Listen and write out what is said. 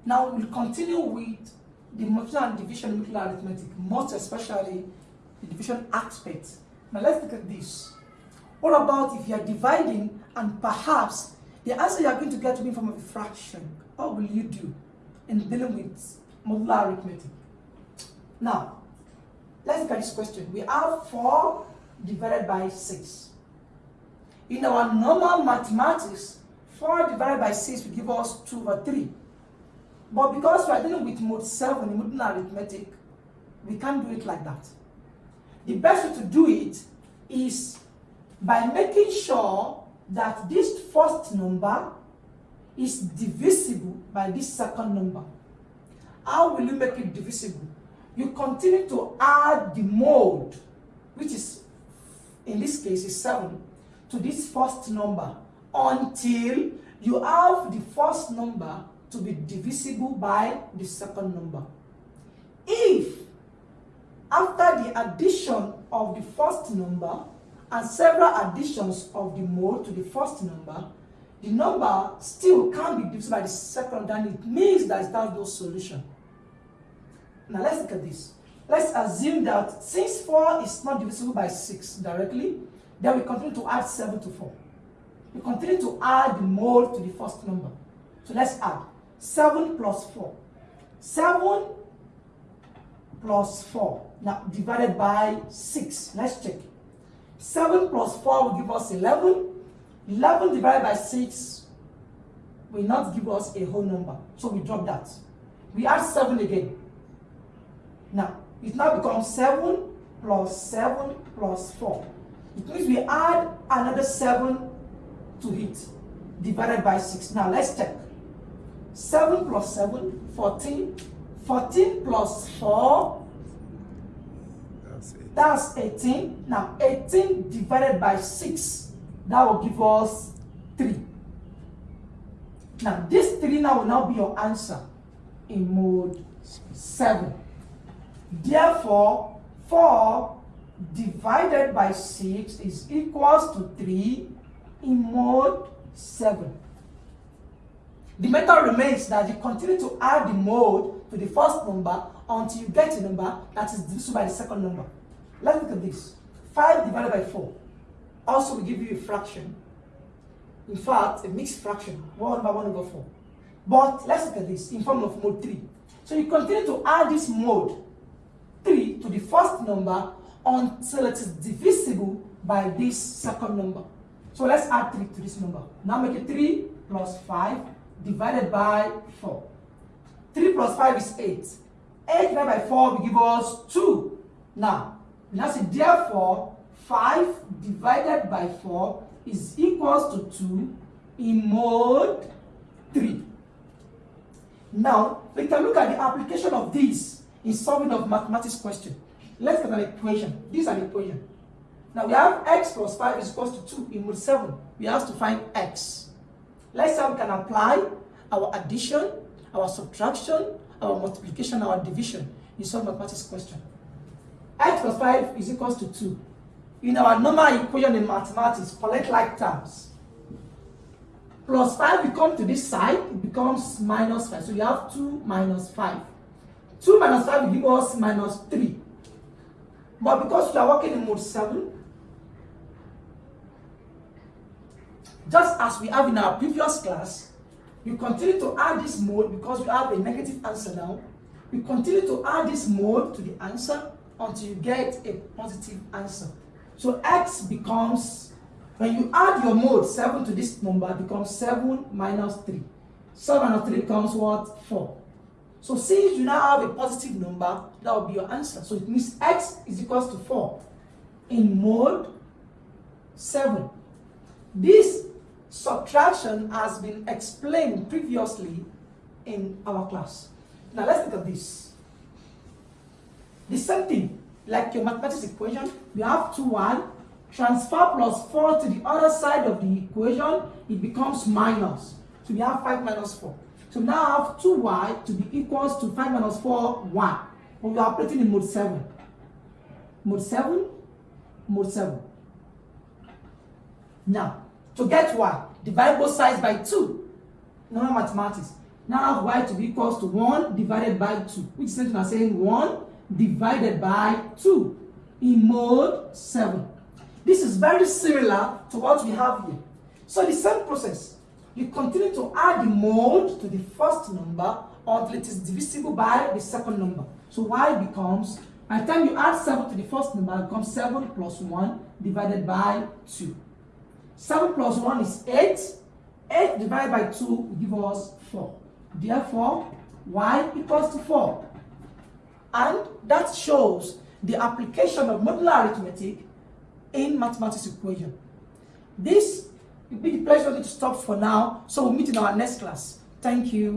Now we'll continue with the multiplication and division modular arithmetic, most especially the division aspect. Now let's look at this. What about if you are dividing and perhaps the answer you are going to get to be in form of a fraction? What will you do in dealing with modular arithmetic? Now, let's look at this question. We have 4 divided by 6. In our normal mathematics, 4 divided by 6 will give us 2/3. But because we are dealing with mode 7 in modular arithmetic, we can't do it like that. The best way to do it is by making sure that this first number is divisible by this second number. How will you make it divisible? You continue to add the mode, which is, in this case, is 7, to this first number until you have the first number to be divisible by the second number. If, after the addition of the first number and several additions of the mode to the first number, the number still can't be divisible by the second, then it means that it has no solution. Now let's look at this. Let's assume that since 4 is not divisible by 6 directly, then we continue to add 7 to 4. We continue to add the mode to the first number. So let's add 7 plus 4. 7 plus 4. Now divided by 6. Let's check. 7 plus 4 will give us 11. 11 divided by 6 will not give us a whole number. So we drop that. We add 7 again. Now, it now becomes 7 plus 7 plus 4. It means we add another 7 to it, divided by 6. Now, let's check. 7 plus 7, 14. 14 plus 4, that's 18. Now, 18 divided by 6, that will give us 3. Now, this 3 now will now be your answer in mode 7. Therefore, 4 divided by 6 is equals to 3 in mode 7. The method remains that you continue to add the mode to the first number until you get a number that is divisible by the second number. Let's look at this. 5 divided by 4 also will give you a fraction. In fact, a mixed fraction, 1/1/4. But let's look at this in form of mode 3. So you continue to add this mode 3 to the first number until it is divisible by this second number. So let's add 3 to this number. Now make it 3 plus 5 divided by 4. 3 plus 5 is 8. 8 divided by 4 will give us 2. Now say therefore 5 divided by 4 is equals to 2 in mode 3. Now we can look at the application of this in solving of mathematics question. Let's get an equation. This is an equation. Now we have x plus 5 is equals to 2 in mode 7. We have to find x. Let's say we can apply our addition, our subtraction, our multiplication, our division in solving mathematics question. X plus 5 is equals to 2. In our normal equation in mathematics, collect like terms. Plus 5 will come to this side, it becomes minus 5. So you have 2 minus 5. 2 minus 5 will give us minus 3. But because we are working in mode 7, just as we have in our previous class, you continue to add this mode because we have a negative answer now. You continue to add this mode to the answer until you get a positive answer. So x becomes, when you add your mode 7 to this number, it becomes 7 minus 3. 7 minus 3 becomes what? 4. So since you now have a positive number, that will be your answer. So it means x is equals to 4 in mode 7. This subtraction has been explained previously in our class. Now let's look at this. The same thing, like your mathematics equation, you have 2y, transfer plus 4 to the other side of the equation, it becomes minus. So we have 5 minus 4. So now I have 2y to be equals to 5 minus 4, 1. But we are operating in mode 7. Mode 7, mode 7. Now, to get y, divide both sides by 2. Normal mathematics. now have y to be equals to 1 divided by 2, which is something I'm saying 1 divided by 2 in mode 7. This is very similar to what we have here. So the same process. You continue to add the mode to the first number until it is divisible by the second number. So y becomes, by the time you add 7 to the first number, it becomes 7 plus 1 divided by 2. 7 plus 1 is 8. 8 divided by 2 will give us 4. Therefore, y equals to 4. And that shows the application of modular arithmetic in mathematics equation. This will be the place for you to stop for now. So we'll meet in our next class. Thank you.